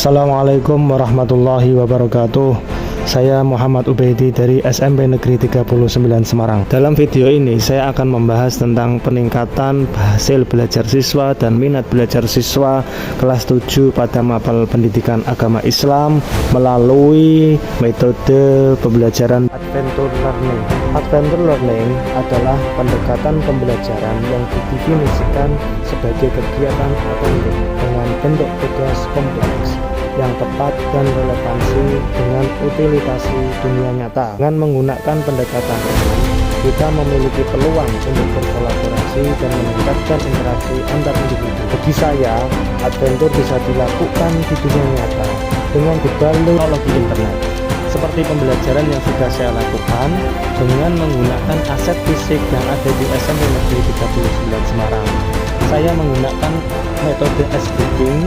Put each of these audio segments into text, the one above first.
Assalamualaikum warahmatullahi wabarakatuh. Saya Muhammad Ubaidi dari SMP Negeri 39 Semarang. Dalam video ini saya akan membahas tentang peningkatan hasil belajar siswa dan minat belajar siswa kelas 7 pada mapel pendidikan agama Islam melalui metode pembelajaran Adventure Learning. Adventure Learning adalah pendekatan pembelajaran yang didefinisikan sebagai kegiatan akademik dengan bentuk tugas kompleks yang tepat dan relevansi dengan utilisasi dunia nyata. Dengan menggunakan pendekatan ini, kita memiliki peluang untuk berkolaborasi dan meningkatkan interaksi antar individu. Bagi saya, adventure bisa dilakukan di dunia nyata dengan dibantu teknologi internet, seperti pembelajaran yang sudah saya lakukan dengan menggunakan aset fisik yang ada di SMP Negeri 39 Semarang. Saya menggunakan metode S-Booking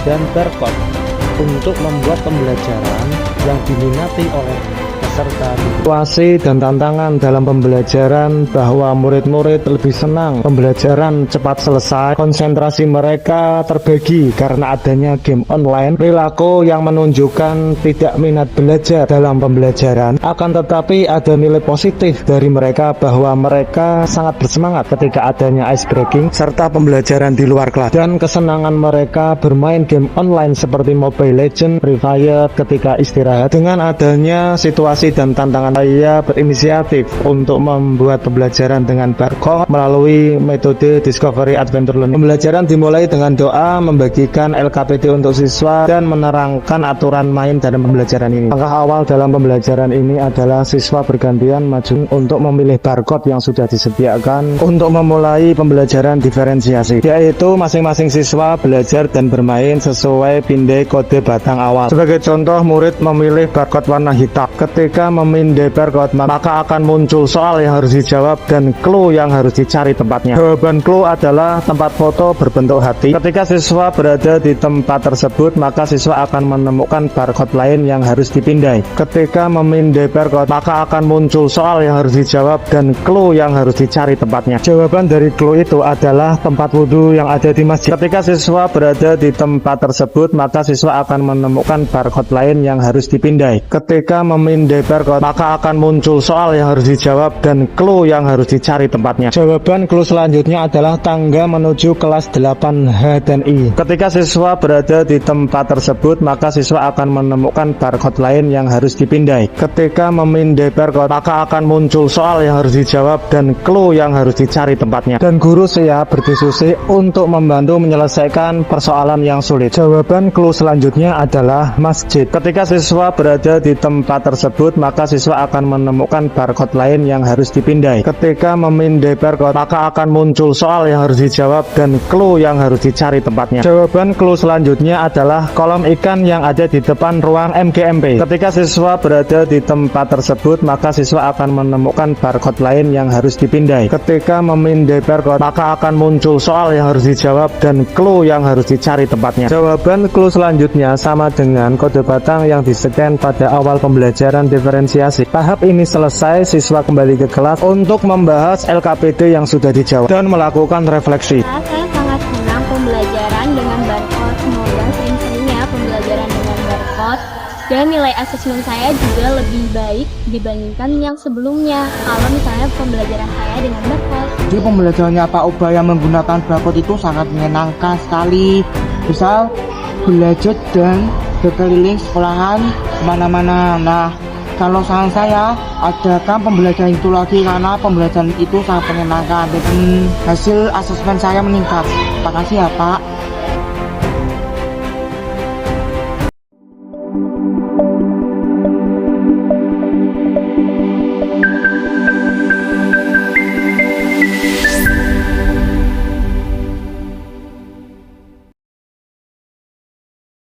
dan barcode untuk membuat pembelajaran yang diminati oleh peserta. Situasi dan tantangan dalam pembelajaran bahwa murid-murid lebih senang pembelajaran cepat selesai, konsentrasi mereka terbagi karena adanya game online, perilaku yang menunjukkan tidak minat belajar dalam pembelajaran. Akan tetapi ada nilai positif dari mereka bahwa mereka sangat bersemangat ketika adanya ice breaking serta pembelajaran di luar kelas, dan kesenangan mereka bermain game online seperti Mobile Legends, Free Fire ketika istirahat. Dengan adanya situasi dan tantangan, saya berinisiatif untuk membuat pembelajaran dengan barcode melalui metode Discovery Adventure Learning. Pembelajaran dimulai dengan doa, membagikan LKPD untuk siswa, dan menerangkan aturan main dalam pembelajaran ini. Langkah awal dalam pembelajaran ini adalah siswa bergantian maju untuk memilih barcode yang sudah disediakan untuk memulai pembelajaran diferensiasi, yaitu masing-masing siswa belajar dan bermain sesuai pindai kode batang awal. Sebagai contoh, murid memilih barcode warna hitam. Ketika memindai barcode, maka akan muncul soal yang harus dijawab dan clue yang harus dicari tempatnya. Jawaban clue adalah tempat foto berbentuk hati. Ketika siswa berada di tempat tersebut, maka siswa akan menemukan barcode lain yang harus dipindai. Ketika memindai barcode, maka akan muncul soal yang harus dijawab dan clue yang harus dicari tempatnya. Jawaban dari clue itu adalah tempat wudhu yang ada di masjid. Ketika siswa berada di tempat tersebut, maka siswa akan menemukan barcode lain yang harus dipindai. Ketika memindai barcode, maka akan muncul soal yang harus dijawab dan clue yang harus dicari tempatnya. Jawaban clue selanjutnya adalah tangga menuju kelas 8H dan I. Ketika siswa berada di tempat tersebut, maka siswa akan menemukan barcode lain yang harus dipindai. Ketika memindai barcode, maka akan muncul soal yang harus dijawab dan clue yang harus dicari tempatnya. Dan guru siap berdiskusi untuk membantu menyelesaikan persoalan yang sulit. Jawaban clue selanjutnya adalah masjid. Ketika siswa berada di tempat tersebut, maka siswa akan menemukan barcode lain yang harus dipindai. Ketika memindai barcode, maka akan muncul soal yang harus dijawab dan clue yang harus dicari tempatnya. Jawaban clue selanjutnya adalah kolom ikan yang ada di depan ruang MGMP. Ketika siswa berada di tempat tersebut, maka siswa akan menemukan barcode lain yang harus dipindai. Ketika memindai barcode, maka akan muncul soal yang harus dijawab dan clue yang harus dicari tempatnya. Jawaban clue selanjutnya sama dengan kode batang yang di-scan pada awal pembelajaran diferensiasi. Tahap ini selesai, siswa kembali ke kelas untuk membahas LKPD yang sudah dijawab dan melakukan refleksi. Saya sangat senang pembelajaran dengan barcode. Semoga sering-seringnya pembelajaran dengan barcode dan nilai asesmen saya juga lebih baik dibandingkan yang sebelumnya kalau misalnya pembelajaran saya dengan barcode. Jadi pembelajarannya Pak Ubaya menggunakan barcode itu sangat menyenangkan sekali. Misal belajar dan berkeliling sekolahan kemana-mana. Nah, kalau saran saya, adakan pembelajaran itu lagi karena pembelajaran itu sangat menyenangkan dan hasil asesmen saya meningkat. Terima kasih ya Pak.